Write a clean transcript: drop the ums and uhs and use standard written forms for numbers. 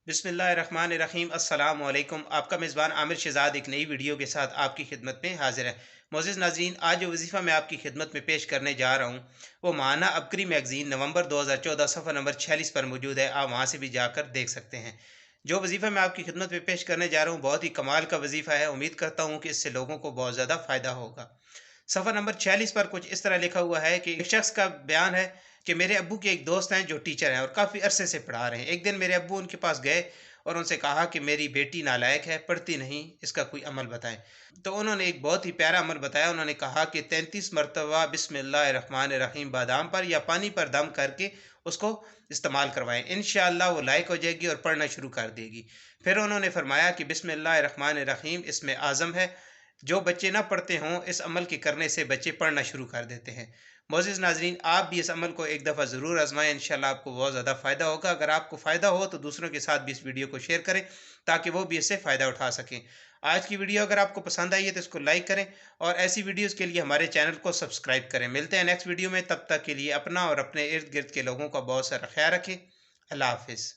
बिस्मिल्लाहिर्रहमानिर्रहीम अस्सलाम वालेकुम। आपका मेज़बान आमिर शहज़ाद एक नई वीडियो के साथ आपकी खिदमत में हाजिर है। मोअज़्ज़िज़ नाज़रीन, आज जो वजीफ़ा मैं आपकी खिदमत में पेश करने जा रहा हूँ वो माहाना अबकरी मैगज़ीन नवंबर 2014 सफ़ा नंबर 46 पर मौजूद है। आप वहाँ से भी जाकर देख सकते हैं। जो वजीफ़ा मैं आपकी खिदमत में पेश करने जा रहा हूँ बहुत ही कमाल का वजीफ़ा है। उम्मीद करता हूँ कि इससे लोगों को बहुत ज़्यादा फ़ायदा होगा। सफ़र नंबर 46 पर कुछ इस तरह लिखा हुआ है कि एक शख्स का बयान है कि मेरे अब्बू के एक दोस्त हैं जो टीचर हैं और काफ़ी अरसे से पढ़ा रहे हैं। एक दिन मेरे अब्बू उनके पास गए और उनसे कहा कि मेरी बेटी नालायक है, पढ़ती नहीं, इसका कोई अमल बताएं। तो उन्होंने एक बहुत ही प्यारा अमल बताया। उन्होंने कहा कि 33 मरतबा बिस्मिल्लाहिर्रहमानिर्रहीम बादाम पर या पानी पर दम करके उसको इस्तेमाल करवाएं। इंशाअल्लाह वो लायक हो जाएगी और पढ़ना शुरू कर देगी। फिर उन्होंने फरमाया कि बिस्मिल्लाहिर्रहमानिर्रहीम इसमें आज़म है। जो बच्चे ना पढ़ते हों इस अमल के करने से बच्चे पढ़ना शुरू कर देते हैं। मोअज़्ज़िज़ नाज़रीन, आप भी इस अमल को एक दफ़ा ज़रूर आज़माएँ, इंशाअल्लाह आपको बहुत ज़्यादा फ़ायदा होगा। अगर आपको फ़ायदा हो तो दूसरों के साथ भी इस वीडियो को शेयर करें ताकि वो भी इससे फ़ायदा उठा सकें। आज की वीडियो अगर आपको पसंद आई है तो इसको लाइक करें और ऐसी वीडियोज़ के लिए हमारे चैनल को सब्सक्राइब करें। मिलते हैं नेक्स्ट वीडियो में, तब तक के लिए अपना और अपने इर्द गिर्द के लोगों का बहुत सारा ख्याल रखें। अल्लाह हाफ़िज़।